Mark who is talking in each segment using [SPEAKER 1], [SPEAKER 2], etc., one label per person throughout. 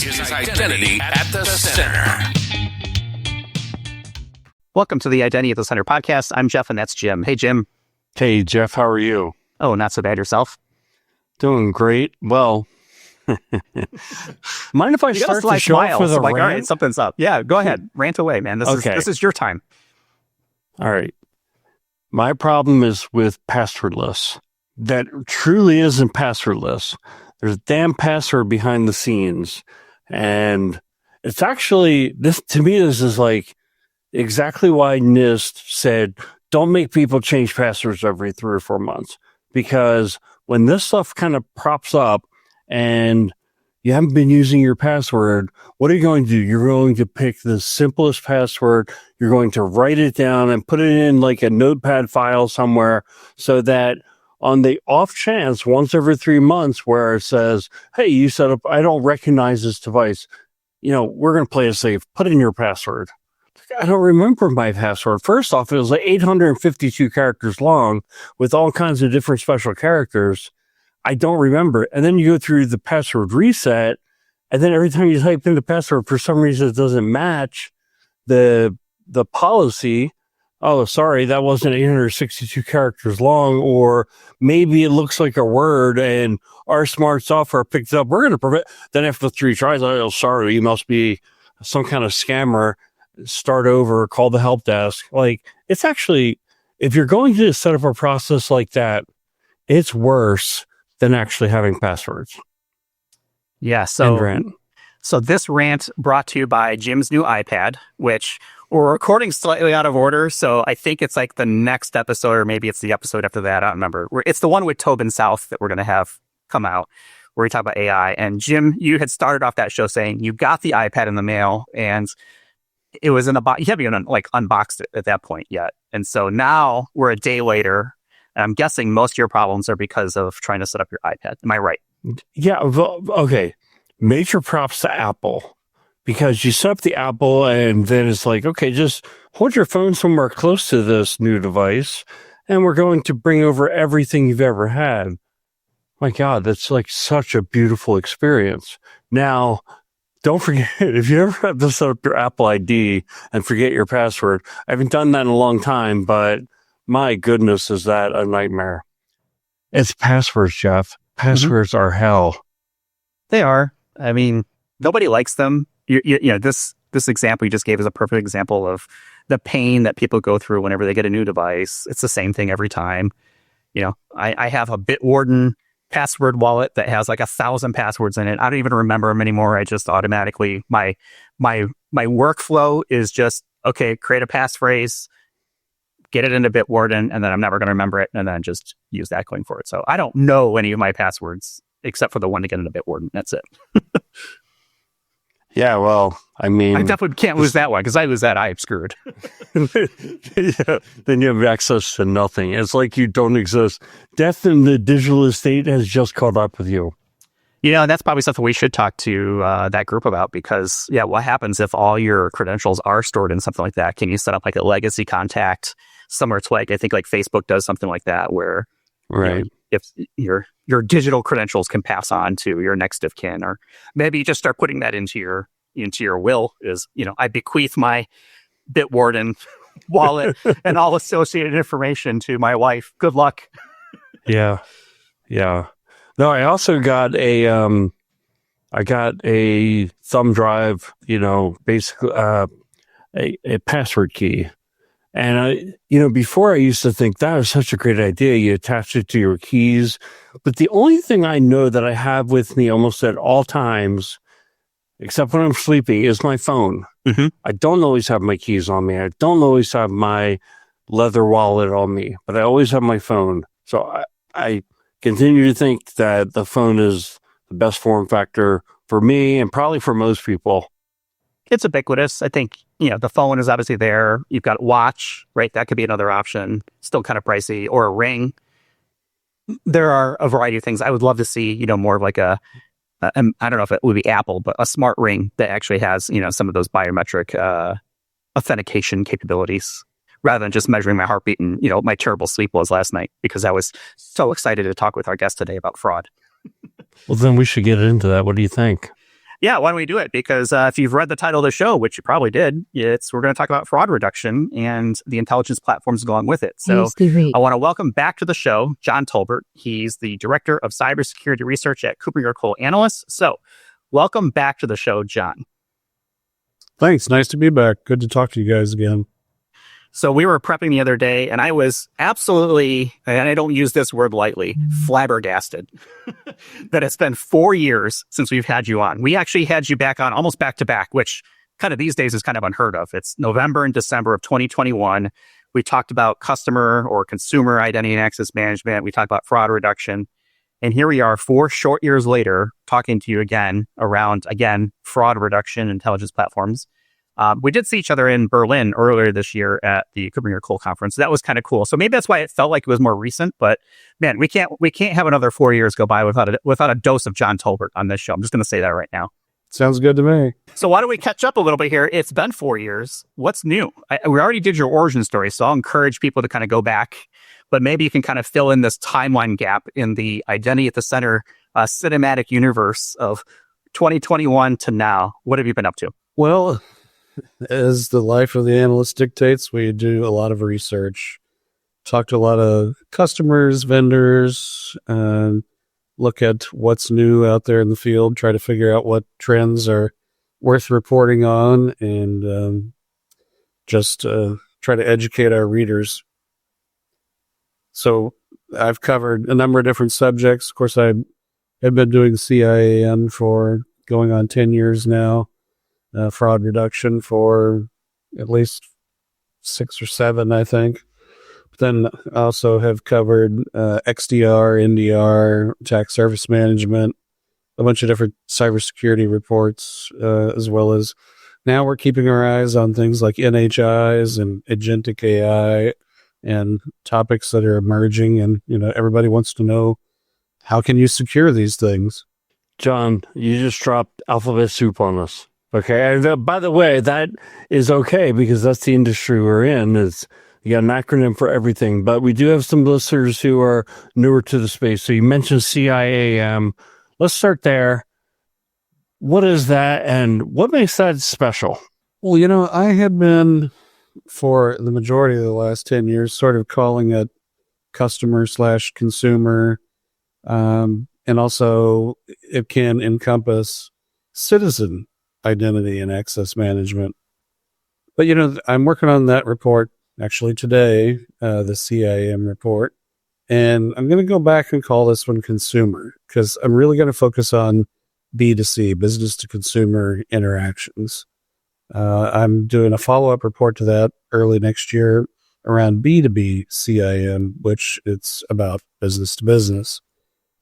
[SPEAKER 1] is identity at the center.
[SPEAKER 2] Welcome to the Identity at the Center podcast. I'm Jeff, and that's Jim. Hey, Jim.
[SPEAKER 3] Hey, Jeff, how are you?
[SPEAKER 2] Oh, not so bad. Yourself?
[SPEAKER 3] Doing great. Well, mind if I start the show with a rant?
[SPEAKER 2] All right, something's up. Yeah, go ahead. Rant away, man. This is your time.
[SPEAKER 3] All right. My problem is with passwordless. That truly isn't passwordless. There's a damn password behind the scenes. And it's actually, this is like exactly why NIST said, don't make people change passwords every 3 or 4 months. Because when this stuff kind of props up and you haven't been using your password, what are you going to do? You're going to pick the simplest password. You're going to write it down and put it in like a notepad file somewhere so that on the off chance, once every 3 months where it says, hey, you set up, I don't recognize this device. We're going to play it safe. Put in your password. I don't remember my password. First off, it was like 852 characters long with all kinds of different special characters. I don't remember. And then you go through the password reset, and then every time you type in the password, for some reason it doesn't match the policy. Oh, sorry, that wasn't 862 characters long, or maybe it looks like a word and our smart software picked it up. We're going to prevent. Then after 3 tries, oh, sorry, you must be some kind of scammer. Start over, call the help desk. Like, it's actually, if you're going to set up a process like that, it's worse than actually having passwords.
[SPEAKER 2] Yeah. So this rant brought to you by Jim's new iPad, which we're recording slightly out of order. So I think it's like the next episode, or maybe it's the episode after that. I don't remember. It's the one with Tobin South that we're going to have come out, where we talk about AI. And Jim, you had started off that show saying you got the iPad in the mail, and it was in a box. You haven't even unboxed it at that point yet. And so now we're a day later, and I'm guessing most of your problems are because of trying to set up your iPad. Am I right?
[SPEAKER 3] Yeah. Well, okay. Major props to Apple, because you set up the Apple and then it's like, okay, just hold your phone somewhere close to this new device and we're going to bring over everything you've ever had. My God, that's like such a beautiful experience. Now, don't forget, if you ever have to set up your Apple ID and forget your password, I haven't done that in a long time, but my goodness, is that a nightmare. It's passwords, Jeff. Passwords are hell.
[SPEAKER 2] They are. I mean, nobody likes them. This example you just gave is a perfect example of the pain that people go through whenever they get a new device. It's the same thing every time. I have a Bitwarden password wallet that has like 1,000 passwords in it. I don't even remember them anymore. I just automatically, my workflow is just, okay, create a passphrase, get it into Bitwarden, and then I'm never going to remember it, and then just use that going forward. So I don't know any of my passwords except for the one to get into Bitwarden. That's it.
[SPEAKER 3] Yeah, well, I mean,
[SPEAKER 2] I definitely can't lose that one, because I lose that, I'm screwed.
[SPEAKER 3] Yeah, then you have access to nothing. It's like you don't exist. Death in the digital estate has just caught up with you.
[SPEAKER 2] That's probably something we should talk to that group about, because, what happens if all your credentials are stored in something like that? Can you set up like a legacy contact somewhere to I think like Facebook does something like that, where
[SPEAKER 3] right.
[SPEAKER 2] If your digital credentials can pass on to your next of kin, or maybe you just start putting that into your will, is, I bequeath my Bitwarden wallet and all associated information to my wife. Good luck.
[SPEAKER 3] Yeah. No, I also got a thumb drive, basically a password key. And before I used to think that was such a great idea. You attach it to your keys. But the only thing I know that I have with me almost at all times, except when I'm sleeping, is my phone. Mm-hmm. I don't always have my keys on me. I don't always have my leather wallet on me, but I always have my phone. So I continue to think that the phone is the best form factor for me and probably for most people.
[SPEAKER 2] It's ubiquitous. I think, the phone is obviously there. You've got a watch, right? That could be another option. Still kind of pricey. Or a ring. There are a variety of things. I would love to see, more of like I don't know if it would be Apple, but a smart ring that actually has, some of those biometric authentication capabilities, rather than just measuring my heartbeat and, my terrible sleep was last night, because I was so excited to talk with our guest today about fraud.
[SPEAKER 3] Well, then we should get into that. What do you think?
[SPEAKER 2] Yeah, why don't we do it? Because if you've read the title of the show, which you probably did, we're going to talk about fraud reduction and the intelligence platforms along with it. So I want to welcome back to the show John Tolbert. He's the Director of Cybersecurity Research at KuppingerCole Analysts. So welcome back to the show, John.
[SPEAKER 4] Thanks. Nice to be back. Good to talk to you guys again.
[SPEAKER 2] So we were prepping the other day, and I was absolutely, and I don't use this word lightly, flabbergasted that it's been 4 years since we've had you on. We actually had you back on almost back to back, which kind of these days is kind of unheard of. It's November and December of 2021. We talked about customer or consumer identity and access management. We talked about fraud reduction. And here we are 4 short years later talking to you again around, again, fraud reduction, intelligence platforms. We did see each other in Berlin earlier this year at the KuppingerCole conference. That was kind of cool. So maybe that's why it felt like it was more recent. But man, we can't have another 4 years go by without a dose of John Tolbert on this show. I'm just going to say that right now.
[SPEAKER 4] Sounds good to me.
[SPEAKER 2] So why don't we catch up a little bit here? It's been 4 years. What's new? We already did your origin story, so I'll encourage people to kind of go back. But maybe you can kind of fill in this timeline gap in the identity at the center cinematic universe of 2021 to now. What have you been up to?
[SPEAKER 4] Well, as the life of the analyst dictates, we do a lot of research, talk to a lot of customers, vendors, and look at what's new out there in the field, try to figure out what trends are worth reporting on, and just try to educate our readers. So I've covered a number of different subjects. Of course, I've been doing CIAM for going on 10 years now. Fraud reduction for at least 6 or 7, I think. But then I also have covered XDR, NDR, attack surface management, a bunch of different cybersecurity reports, as well as now we're keeping our eyes on things like NHIs and agentic AI and topics that are emerging. And, everybody wants to know, how can you secure these things?
[SPEAKER 3] John, you just dropped alphabet soup on us. Okay. And by the way, that is okay because that's the industry we're in. Is you got an acronym for everything, but we do have some listeners who are newer to the space. So you mentioned CIAM. Let's start there. What is that and what makes that special?
[SPEAKER 4] Well, I had been for the majority of the last 10 years sort of calling it customer/consumer. And also it can encompass citizen identity and access management. But, I'm working on that report actually today, the CIAM report, and I'm going to go back and call this one consumer because I'm really going to focus on B2C, business to consumer interactions. I'm doing a follow-up report to that early next year around B2B CIAM, which it's about business to business.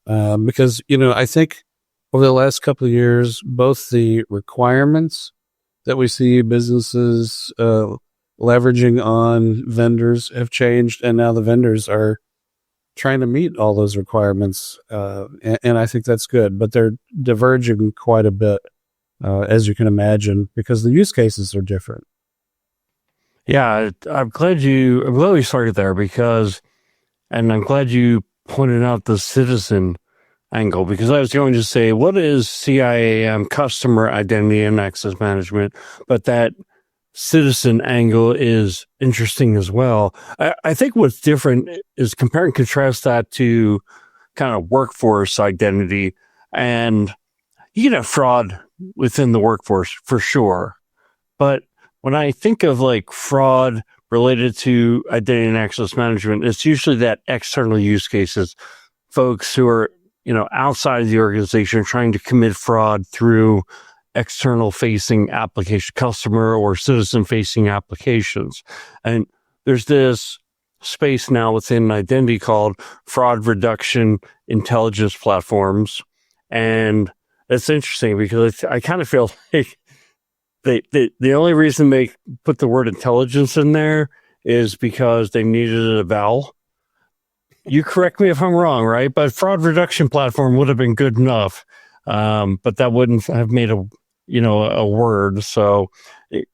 [SPEAKER 4] Because, I think over the last couple of years, both the requirements that we see businesses leveraging on vendors have changed, and now the vendors are trying to meet all those requirements, and I think that's good. But they're diverging quite a bit, as you can imagine, because the use cases are different.
[SPEAKER 3] Yeah, I'm glad we started there and I'm glad you pointed out the citizen angle, because I was going to say, what is CIAM, customer identity and access management? But that citizen angle is interesting as well. I think what's different is compare and contrast that to kind of workforce identity, and you can have fraud within the workforce for sure. But when I think of like fraud related to identity and access management, it's usually that external use cases, folks who are outside of the organization trying to commit fraud through external facing application, customer or citizen facing applications. And there's this space now within identity called fraud reduction intelligence platforms. And it's interesting because I kind of feel like the only reason they put the word intelligence in there is because they needed a vowel. You correct me if I'm wrong, right? But fraud reduction platform would have been good enough, but that wouldn't have made a word. So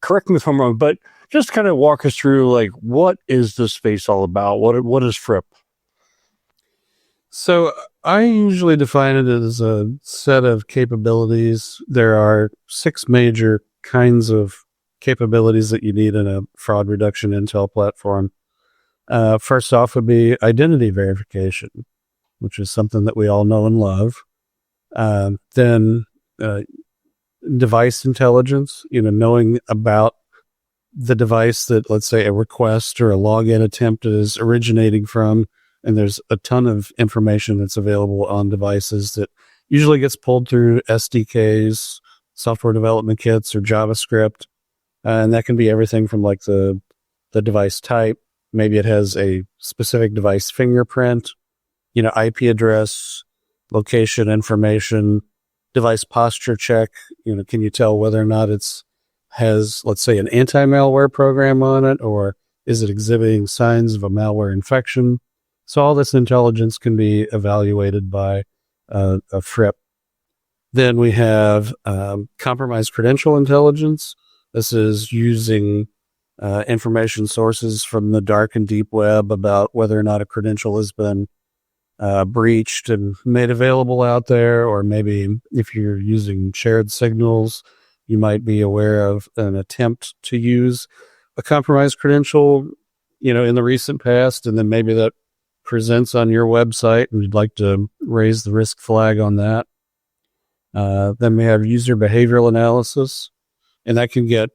[SPEAKER 3] correct me if I'm wrong, but just kind of walk us through, like, what is this space all about? What is FRIP?
[SPEAKER 4] So I usually define it as a set of capabilities. There are 6 major kinds of capabilities that you need in a fraud reduction intel platform. First off would be identity verification, which is something that we all know and love. Then device intelligence, knowing about the device that, let's say, a request or a login attempt is originating from. And there's a ton of information that's available on devices that usually gets pulled through SDKs, software development kits, or JavaScript. And that can be everything from like the device type. Maybe it has a specific device fingerprint, IP address, location information, device posture check. Can you tell whether or not has, let's say, an anti-malware program on it, or is it exhibiting signs of a malware infection? So all this intelligence can be evaluated by a FRIP. Then we have compromised credential intelligence. This is using information sources from the dark and deep web about whether or not a credential has been breached and made available out there, or maybe if you're using shared signals, you might be aware of an attempt to use a compromised credential, in the recent past, and then maybe that presents on your website and you'd like to raise the risk flag on that. Then we have user behavioral analysis, and that can get,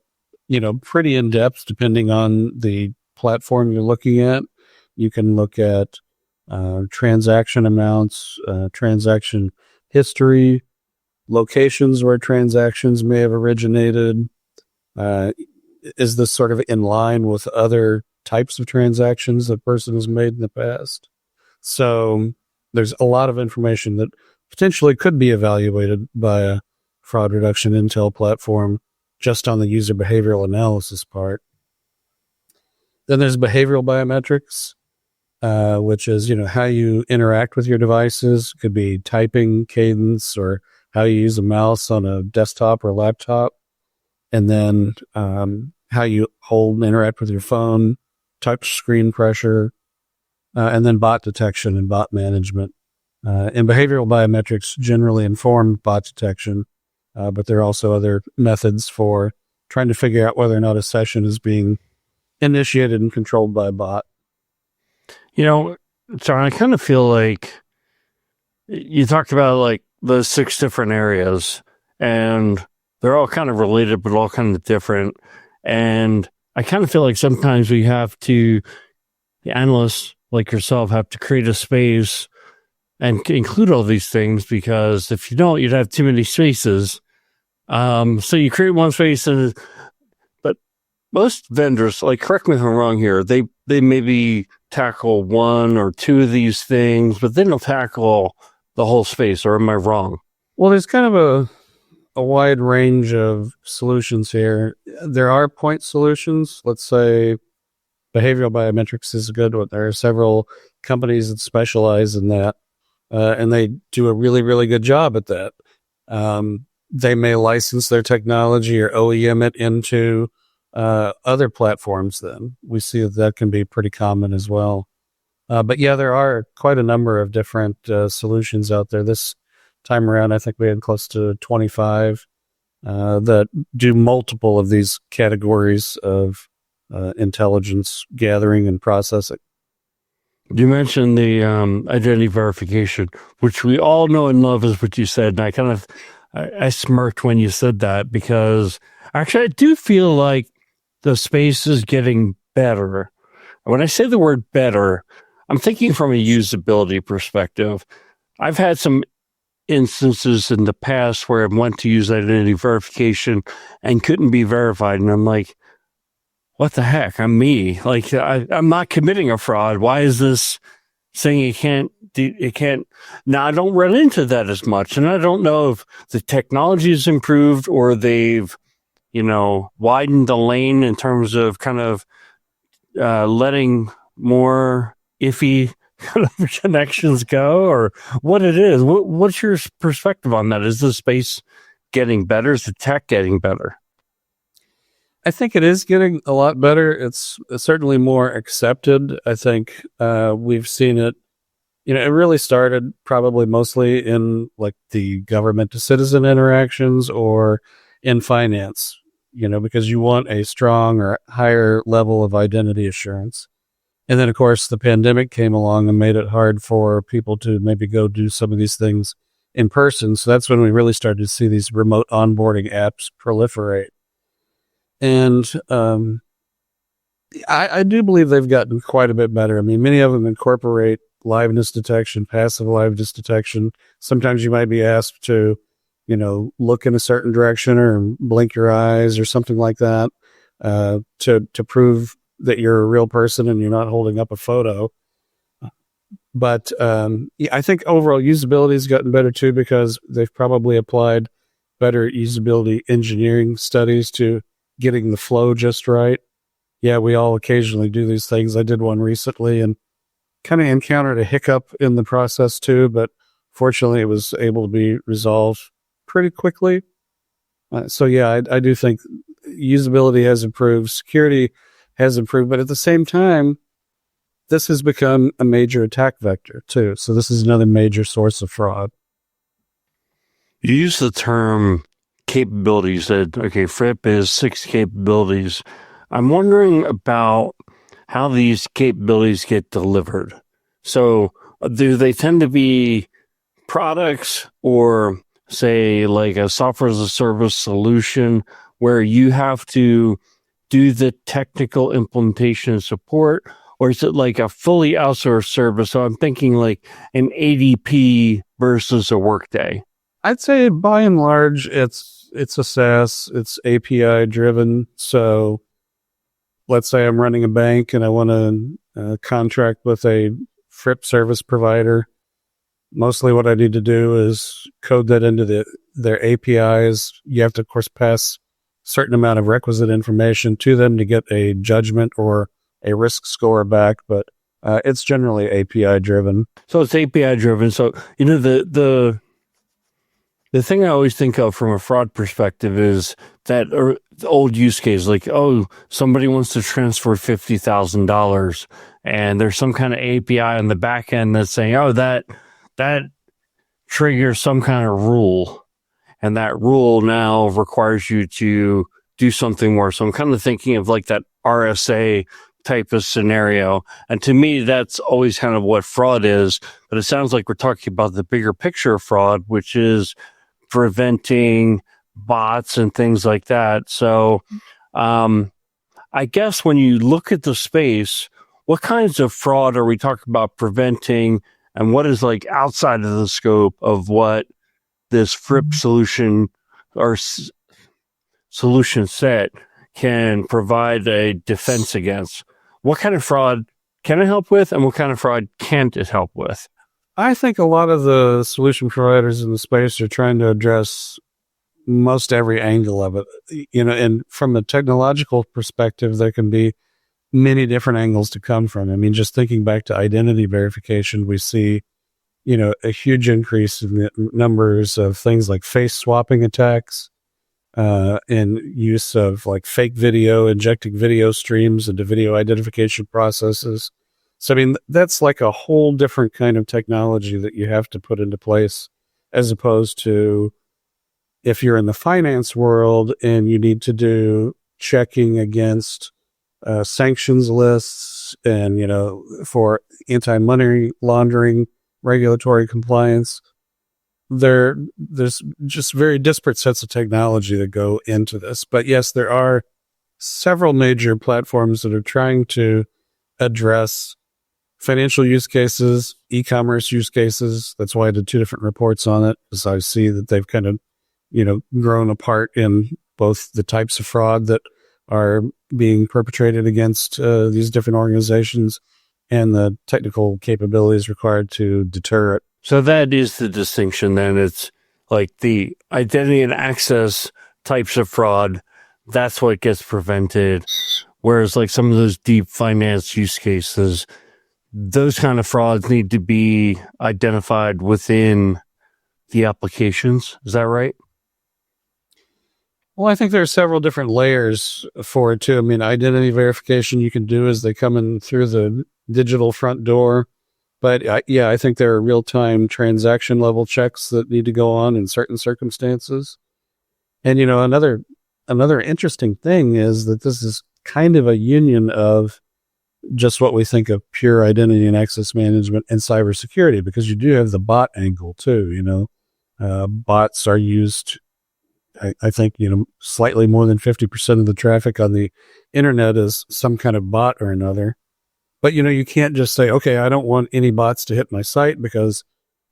[SPEAKER 4] pretty in depth depending on the platform you're looking at. You can look at transaction amounts, transaction history, locations where transactions may have originated. Is this sort of in line with other types of transactions the person has made in the past? So there's a lot of information that potentially could be evaluated by a fraud reduction intel platform just on the user behavioral analysis part. Then there's behavioral biometrics, which is, how you interact with your devices. Could be typing cadence or how you use a mouse on a desktop or laptop. And then how you hold and interact with your phone, touch screen pressure, and then bot detection and bot management. And behavioral biometrics generally inform bot detection, but there are also other methods for trying to figure out whether or not a session is being initiated and controlled by a bot.
[SPEAKER 3] So I kind of feel like you talked about like the 6 different areas, and they're all kind of related, but all kind of different. And I kind of feel like sometimes the analysts like yourself have to create a space and include all these things, because if you don't, you'd have too many spaces. So you create one space, but most vendors, like, correct me if I'm wrong here, they maybe tackle 1 or 2 of these things, but they don't tackle the whole space, or am I wrong?
[SPEAKER 4] Well, there's kind of a wide range of solutions here. There are point solutions. Let's say behavioral biometrics is a good one. There are several companies that specialize in that, and they do a really, really good job at that. They may license their technology or OEM it into other platforms. Then we see that can be pretty common as well. But yeah, there are quite a number of different solutions out there. This time around, I think we had close to 25 that do multiple of these categories of intelligence gathering and processing.
[SPEAKER 3] You mentioned the identity verification, which we all know and love, is what you said. And I smirked when you said that, because actually I do feel like the space is getting better. When I say the word better, I'm thinking from a usability perspective. I've had some instances in the past where I went to use identity verification and couldn't be verified. And I'm like, what the heck? I'm me. Like, I'm not committing a fraud. Why is this saying it can't? Now, I don't run into that as much. And I don't know if the technology has improved or they've, widened the lane in terms of kind of letting more iffy kind of connections go, or what it is. What's your perspective on that? Is the space getting better? Is the tech getting better?
[SPEAKER 4] I think it is getting a lot better. It's certainly more accepted. I think we've seen it it really started probably mostly in like the government to citizen interactions or in finance, because you want a strong or higher level of identity assurance. And then, of course, the pandemic came along and made it hard for people to maybe go do some of these things in person. So that's when we really started to see these remote onboarding apps proliferate. And I do believe they've gotten quite a bit better. I mean, many of them incorporate liveness detection, passive liveness detection. Sometimes you might be asked to, look in a certain direction or blink your eyes or something like that to prove that you're a real person and you're not holding up a photo. But I think overall usability has gotten better too, because they've probably applied better usability engineering studies to getting the flow just right. Yeah, we all occasionally do these things. I did one recently and kind of encountered a hiccup in the process too, but fortunately it was able to be resolved pretty quickly. So yeah, I do think usability has improved, security has improved, but at the same time, this has become a major attack vector too. So this is another major source of fraud.
[SPEAKER 3] You use the term capabilities that, okay, FRIP is 6 capabilities. I'm wondering about how these capabilities get delivered. So do they tend to be products or say like a software as a service solution where you have to do the technical implementation and support, or is it like a fully outsourced service? So I'm thinking like an ADP versus a Workday.
[SPEAKER 4] I'd say by and large, it's a SaaS, it's API driven. So let's say I'm running a bank and I want to contract with a FRIP service provider. Mostly what I need to do is code that into their APIs. You have to, of course, pass a certain amount of requisite information to them to get a judgment or a risk score back, but it's generally API driven.
[SPEAKER 3] So it's API driven. So, the thing I always think of from a fraud perspective is that the old use case, like, oh, somebody wants to transfer $50,000 and there's some kind of API on the back end that's saying, oh, that triggers some kind of rule. And that rule now requires you to do something more. So I'm kind of thinking of like that RSA type of scenario. And to me, that's always kind of what fraud is. But it sounds like we're talking about the bigger picture of fraud, which is preventing bots and things like that. So I guess when you look at the space, what kinds of fraud are we talking about preventing, and what is like outside of the scope of what this FRIP solution or solution set can provide a defense against? What kind of fraud can it help with, and what kind of fraud can't it help with?
[SPEAKER 4] I think a lot of the solution providers in the space are trying to address most every angle of it. And from a technological perspective, there can be many different angles to come from. I mean, just thinking back to identity verification, we see, a huge increase in the numbers of things like face swapping attacks, and use of like fake video, injecting video streams into video identification processes. So, I mean, that's like a whole different kind of technology that you have to put into place, as opposed to if you're in the finance world and you need to do checking against sanctions lists and, for anti-money laundering regulatory compliance. There's just very disparate sets of technology that go into this. But yes, there are several major platforms that are trying to address financial use cases, e-commerce use cases. That's why I did 2 different reports on it, because I see that they've kind of, grown apart in both the types of fraud that are being perpetrated against these different organizations and the technical capabilities required to deter it.
[SPEAKER 3] So that is the distinction then. It's like the identity and access types of fraud, that's what gets prevented. Whereas like some of those deep finance use cases, those kind of frauds need to be identified within the applications. Is that right?
[SPEAKER 4] Well, I think there are several different layers for it too. I mean, identity verification you can do as they come in through the digital front door. But I think there are real-time transaction level checks that need to go on in certain circumstances. And, another interesting thing is that this is kind of a union of just what we think of pure identity and access management and cybersecurity, because you do have the bot angle too. Bots are used, I think, slightly more than 50% of the traffic on the internet is some kind of bot or another. But, you can't just say, okay, I don't want any bots to hit my site, because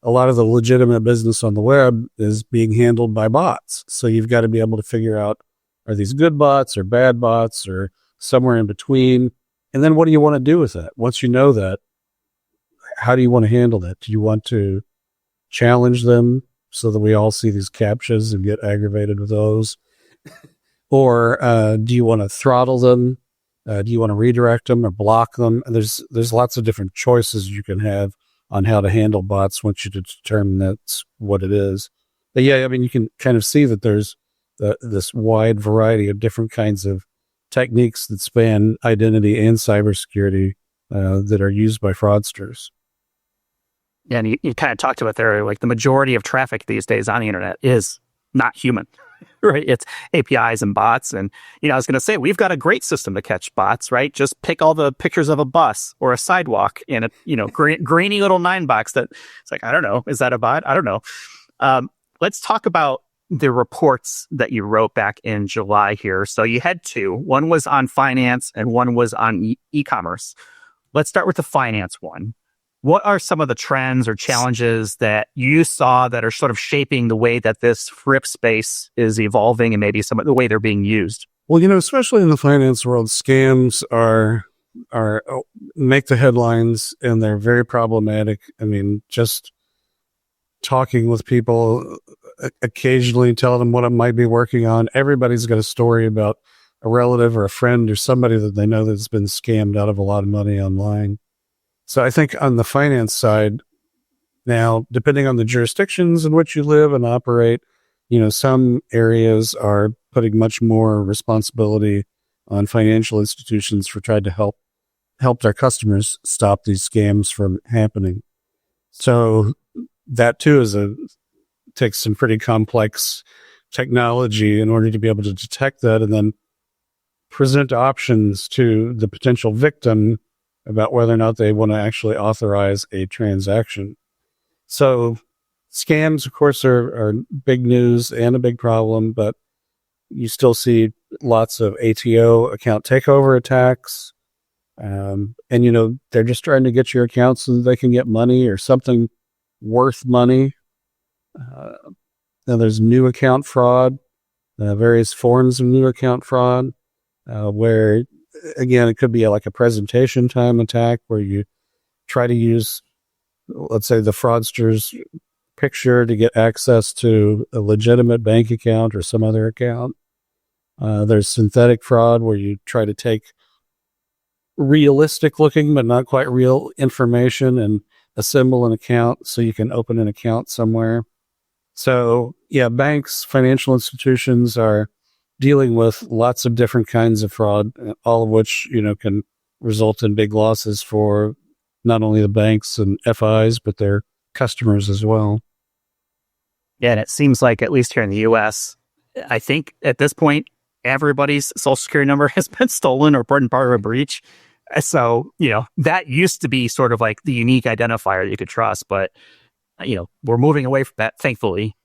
[SPEAKER 4] a lot of the legitimate business on the web is being handled by bots. So you've got to be able to figure out, are these good bots or bad bots or somewhere in between? And then what do you want to do with that? Once you know that, how do you want to handle that? Do you want to challenge them so that we all see these CAPTCHAs and get aggravated with those? Or do you want to throttle them? Do you want to redirect them or block them? There's lots of different choices you can have on how to handle bots once you determine that's what it is. But you can kind of see that there's this wide variety of different kinds of techniques that span identity and cybersecurity that are used by fraudsters.
[SPEAKER 2] Yeah, and you kind of talked about there, like the majority of traffic these days on the internet is not human, right? It's APIs and bots. And, I was going to say, we've got a great system to catch bots, right? Just pick all the pictures of a bus or a sidewalk in a, grainy little 9 box that it's like, I don't know, is that a bot? I don't know. Let's talk about the reports that you wrote back in July here. So you had 2. One was on finance and one was on e-commerce. Let's start with the finance one. What are some of the trends or challenges that you saw that are sort of shaping the way that this FRIP space is evolving and maybe some of the way they're being used?
[SPEAKER 4] Well, especially in the finance world, scams are make the headlines, and they're very problematic. Just talking with people, occasionally telling them what I might be working on. Everybody's got a story about a relative or a friend or somebody that they know that's been scammed out of a lot of money online. So I think on the finance side, now, depending on the jurisdictions in which you live and operate, some areas are putting much more responsibility on financial institutions for trying to help their customers stop these scams from happening. So that too takes some pretty complex technology in order to be able to detect that and then present options to the potential victim about whether or not they want to actually authorize a transaction. So scams, of course, are big news and a big problem, but you still see lots of ATO, account takeover attacks. And, they're just trying to get your account so that they can get money or something worth money. Now there's new account fraud, various forms of new account fraud, where, again, it could be like a presentation time attack where you try to use, let's say, the fraudster's picture to get access to a legitimate bank account or some other account. There's synthetic fraud where you try to take realistic looking but not quite real information and assemble an account so you can open an account somewhere. So banks, financial institutions are dealing with lots of different kinds of fraud, all of which, can result in big losses for not only the banks and FIs, but their customers as well.
[SPEAKER 2] Yeah, and it seems like, at least here in the US, I think at this point, everybody's social security number has been stolen or part of a breach. So, that used to be sort of like the unique identifier you could trust, but, we're moving away from that, thankfully.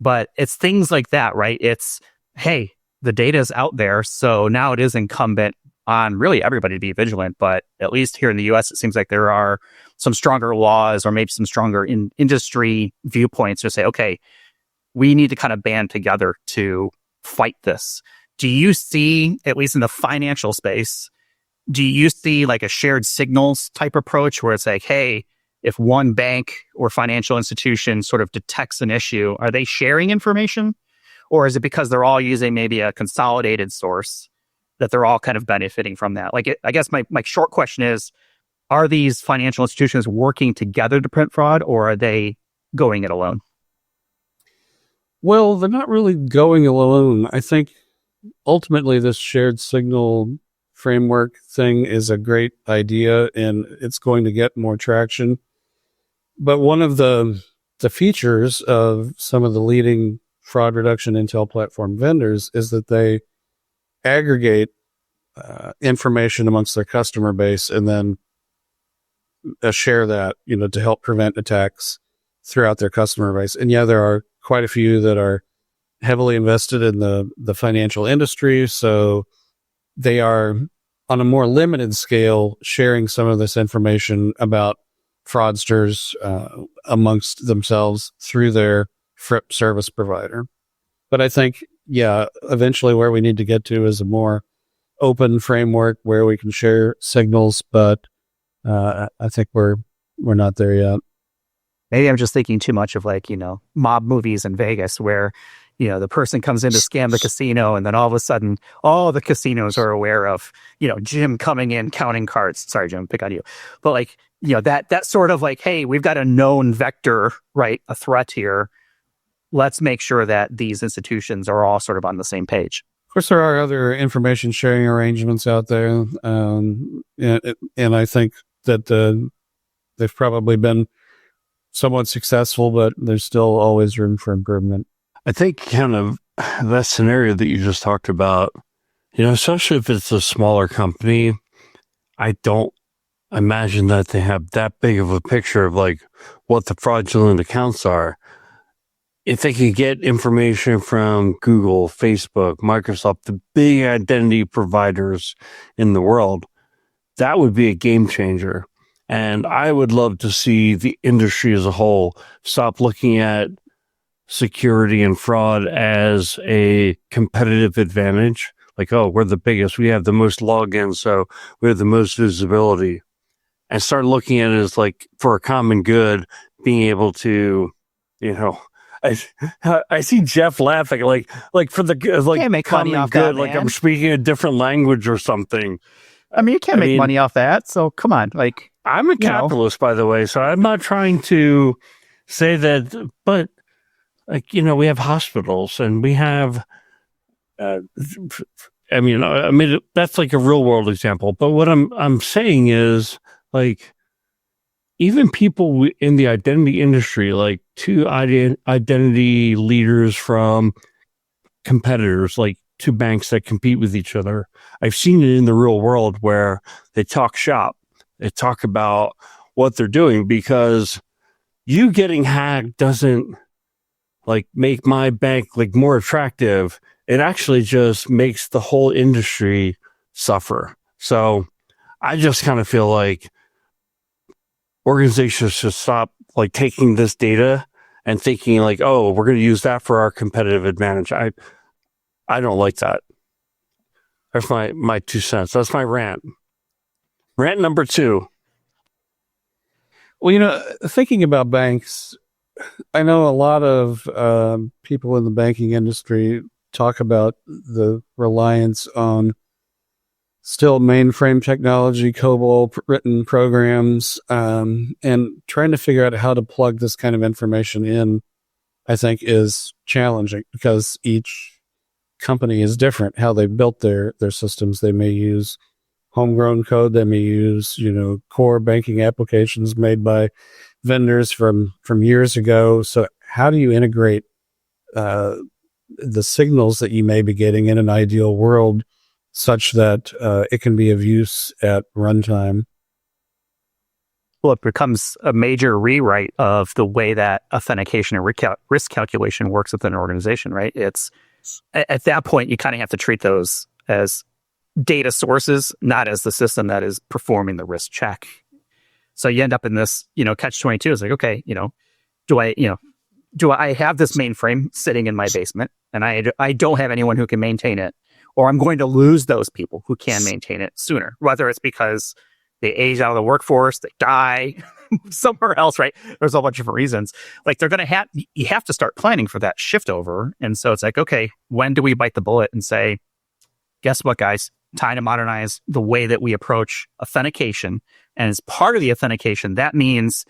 [SPEAKER 2] But it's things like that, right? It's, hey, the data is out there, so now it is incumbent on really everybody to be vigilant. But at least here in the US, it seems like there are some stronger laws or maybe some stronger industry viewpoints to say, okay, we need to kind of band together to fight this. Do you see, at least in the financial space, do you see like a shared signals type approach where it's like, hey, if one bank or financial institution sort of detects an issue, are they sharing information? Or is it because they're all using maybe a consolidated source that they're all kind of benefiting from that? I guess my short question is, are these financial institutions working together to prevent fraud, or are they going it alone?
[SPEAKER 4] Well, they're not really going alone. I think ultimately this shared signal framework thing is a great idea, and it's going to get more traction. But one of the features of some of the leading fraud reduction intel platform vendors is that they aggregate information amongst their customer base and then share that, to help prevent attacks throughout their customer base. And yeah, there are quite a few that are heavily invested in the financial industry. So they are on a more limited scale sharing some of this information about fraudsters amongst themselves through their FRIP service provider. But I think, eventually where we need to get to is a more open framework where we can share signals, but I think we're not there yet.
[SPEAKER 2] Maybe I'm just thinking too much of mob movies in Vegas where, the person comes in to scam the casino and then all of a sudden all the casinos are aware of, Jim coming in, counting cards. Sorry, Jim, pick on you. But that sort of hey, we've got a known vector, right? A threat here. Let's make sure that these institutions are all sort of on the same page.
[SPEAKER 4] Of course, there are other information sharing arrangements out there. And I think that they've probably been somewhat successful, but there's still always room for improvement.
[SPEAKER 3] I think kind of that scenario that you just talked about, especially if it's a smaller company, I don't imagine that they have that big of a picture of what the fraudulent accounts are. If they could get information from Google, Facebook, Microsoft, the big identity providers in the world, that would be a game changer. And I would love to see the industry as a whole stop looking at security and fraud as a competitive advantage. We're the biggest. We have the most logins, so we have the most visibility. And start looking at it as for a common good, being able to, I see Jeff laughing, for the
[SPEAKER 2] can't make money
[SPEAKER 3] common
[SPEAKER 2] off
[SPEAKER 3] good,
[SPEAKER 2] that, man.
[SPEAKER 3] I'm speaking a different language or something.
[SPEAKER 2] I mean, you can't make money off that. So come on,
[SPEAKER 3] I'm a capitalist, by the way, so I'm not trying to say that, but we have hospitals and we have, that's a real world example. But what I'm saying is even people in the identity industry, two identity leaders from competitors, two banks that compete with each other. I've seen it in the real world where they talk shop. They talk about what they're doing because you getting hacked doesn't make my bank more attractive. It actually just makes the whole industry suffer. So I just kind of feel organizations should stop taking this data and thinking oh, we're going to use that for our competitive advantage. I don't like that. That's my 2 cents. That's my rant. Rant number 2.
[SPEAKER 4] Well, thinking about banks, I know a lot of people in the banking industry talk about the reliance on still mainframe technology, COBOL written programs, and trying to figure out how to plug this kind of information in, I think, is challenging because each company is different. How they built their systems, they may use homegrown code, they may use core banking applications made by vendors from years ago. So how do you integrate the signals that you may be getting in an ideal world such that it can be of use at runtime?
[SPEAKER 2] Well, it becomes a major rewrite of the way that authentication and risk calculation works within an organization, right? It's at that point, you kind of have to treat those as data sources, not as the system that is performing the risk check. So you end up in this, catch-22. It's okay, do I have this mainframe sitting in my basement and I don't have anyone who can maintain it, or I'm going to lose those people who can maintain it sooner, whether it's because they age out of the workforce, they die somewhere else, right? There's a whole bunch of different reasons. They're going to you have to start planning for that shift over. And so it's okay, when do we bite the bullet and say, guess what, guys? Time to modernize the way that we approach authentication. And as part of the authentication, that means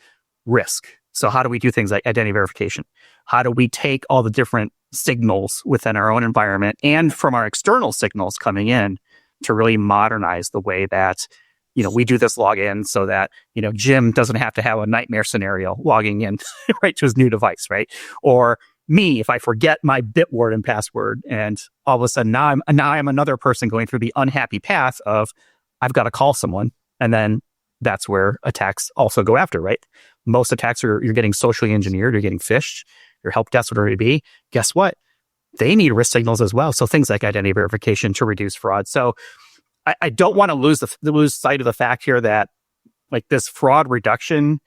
[SPEAKER 2] risk. So how do we do things like identity verification? How do we take all the different signals within our own environment and from our external signals coming in to really modernize the way that we do this login so that, Jim doesn't have to have a nightmare scenario logging in right to his new device, right? Or me, if I forget my Bitword and password, and all of a sudden now I'm another person going through the unhappy path of I've got to call someone, and then that's where attacks also go after, right? Most attacks you're getting socially engineered, you're getting phished, your help desk, whatever it be. Guess what? They need risk signals as well. So things like identity verification to reduce fraud. So I don't want to lose sight of the fact here that like this fraud reduction,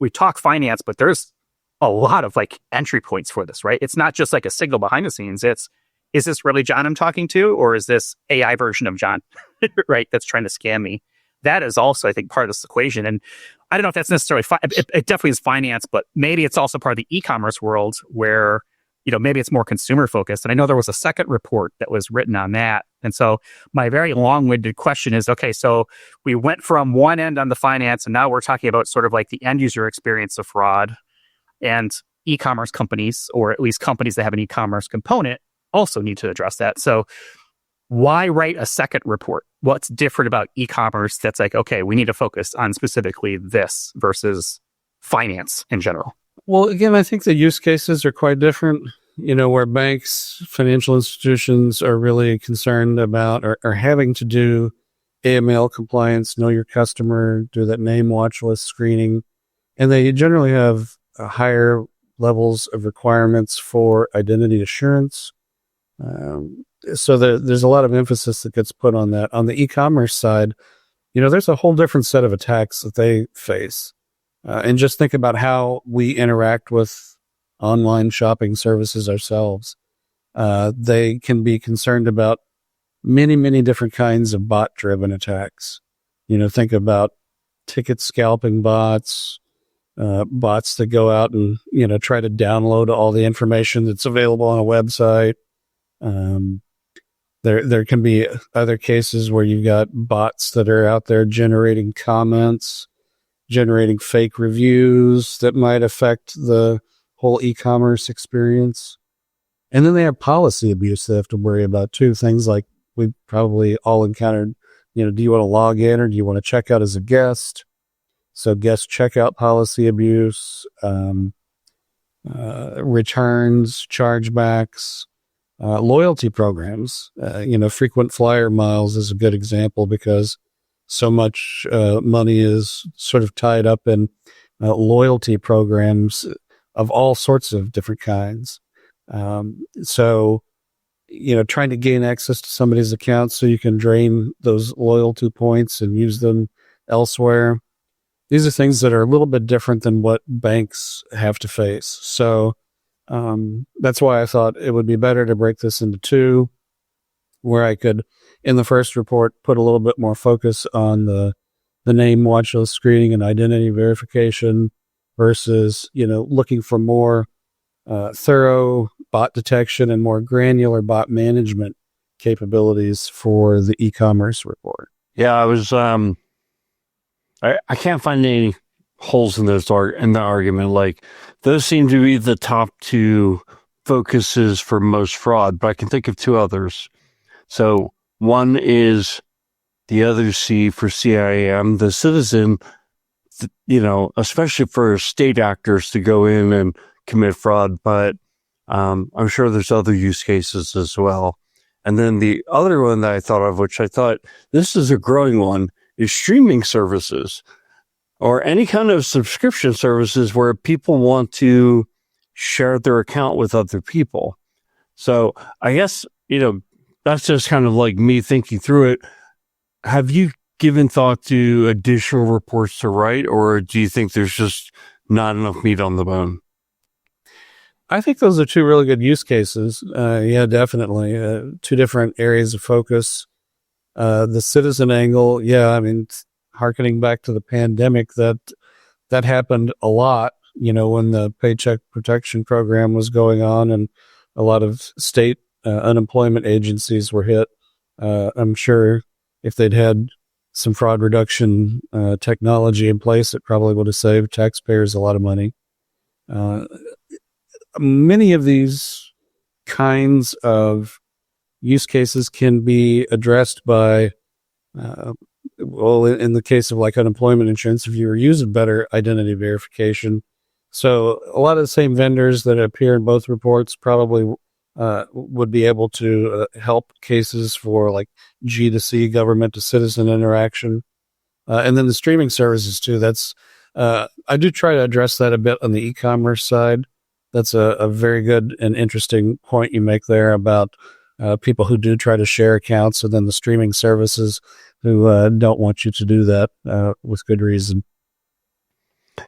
[SPEAKER 2] we talk finance, but there's a lot of like entry points for this, right? It's not just like a signal behind the scenes. Is this really John I'm talking to, or is this AI version of John, right? That's trying to scam me. That is also, I think, part of this equation. And I don't know if that's necessarily, it definitely is finance, but maybe it's also part of the e-commerce world where, maybe it's more consumer focused. And I know there was a second report that was written on that. And so my very long-winded question is, okay, so we went from one end on the finance, and now we're talking about sort of like the end user experience of fraud, and e-commerce companies, or at least companies that have an e-commerce component, also need to address that. So why write a second report? What's different about e-commerce that's like, okay, we need to focus on specifically this versus finance in general?
[SPEAKER 4] Well, again, I think the use cases are quite different. Where banks, financial institutions are really concerned about or having to do AML compliance, know your customer, do that name watch list screening. And they generally have higher levels of requirements for identity assurance. So there's a lot of emphasis that gets put on that. On the e-commerce side, there's a whole different set of attacks that they face. And just think about how we interact with online shopping services ourselves. They can be concerned about many, many different kinds of bot-driven attacks. Think about ticket scalping bots, bots that go out and, try to download all the information that's available on a website. There can be other cases where you've got bots that are out there generating comments, generating fake reviews that might affect the whole e-commerce experience. And then they have policy abuse they have to worry about too. Things like we probably all encountered, do you want to log in or do you want to check out as a guest? So guest checkout policy abuse, returns, chargebacks, loyalty programs. Frequent flyer miles is a good example because so much money is sort of tied up in loyalty programs of all sorts of different kinds. So, trying to gain access to somebody's account so you can drain those loyalty points and use them elsewhere. These are things that are a little bit different than what banks have to face. So that's why I thought it would be better to break this into two, where I could, in the first report, put a little bit more focus on the name watch list screening and identity verification versus, looking for more thorough bot detection and more granular bot management capabilities for the e-commerce report.
[SPEAKER 3] Yeah, I was, I can't find any holes in in the argument. Like, those seem to be the top two focuses for most fraud, but I can think of two others. So one is the other C for CIAM, the citizen, especially for state actors to go in and commit fraud, but I'm sure there's other use cases as well. And then the other one that I thought of, which I thought this is a growing one, is streaming services or any kind of subscription services where people want to share their account with other people. So I guess, that's just kind of like me thinking through it. Have you given thought to additional reports to write, or do you think there's just not enough meat on the bone?
[SPEAKER 4] I think those are two really good use cases. Yeah, definitely. Two different areas of focus. The citizen angle, hearkening back to the pandemic, that happened a lot, when the Paycheck Protection Program was going on and a lot of state unemployment agencies were hit. I'm sure if they'd had some fraud reduction technology in place, it probably would have saved taxpayers a lot of money. Many of these kinds of use cases can be addressed by well, in the case of like unemployment insurance, if you were using better identity verification. So a lot of the same vendors that appear in both reports probably would be able to help cases for like G2C, government to citizen interaction. And then the streaming services too. That's I do try to address that a bit on the e-commerce side. That's a very good and interesting point you make there about people who do try to share accounts, and then the streaming services who don't want you to do that with good reason.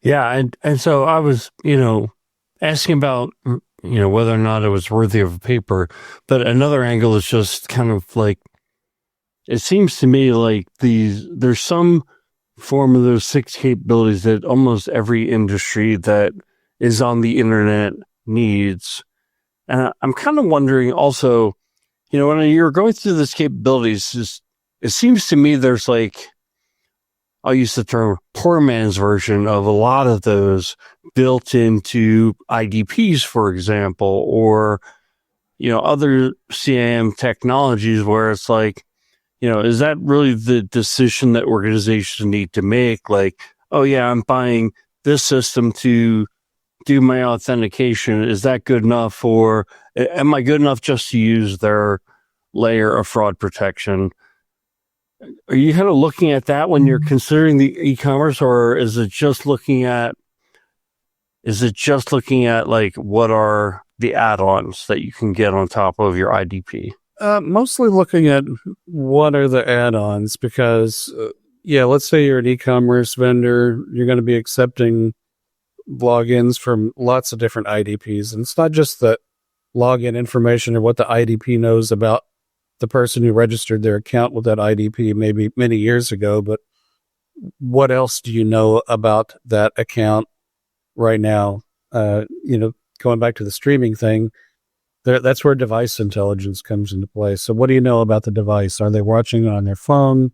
[SPEAKER 3] Yeah, and so I was, asking about, whether or not it was worthy of a paper, but another angle is just kind of like, it seems to me like there's some form of those 6 capabilities that almost every industry that is on the internet needs. And I'm kind of wondering also, when you're going through these capabilities, it seems to me there's like, I'll use the term poor man's version of a lot of those built into IDPs, for example, or, other CIAM technologies where it's like, is that really the decision that organizations need to make? Like, oh yeah, I'm buying this system to do my authentication. Is that good enough? Or am I good enough just to use their layer of fraud protection? Are you kind of looking at that when you're considering the e-commerce, or is it just looking at like what are the add-ons that you can get on top of your IDP?
[SPEAKER 4] Mostly looking at what are the add-ons, because let's say you're an e-commerce vendor, you're going to be accepting logins from lots of different IDPs, and it's not just the login information or what the IDP knows about the person who registered their account with that IDP maybe many years ago, but what else do you know about that account right now? Going back to the streaming thing, that's where device intelligence comes into play. So what do you know about the device? Are they watching it on their phone?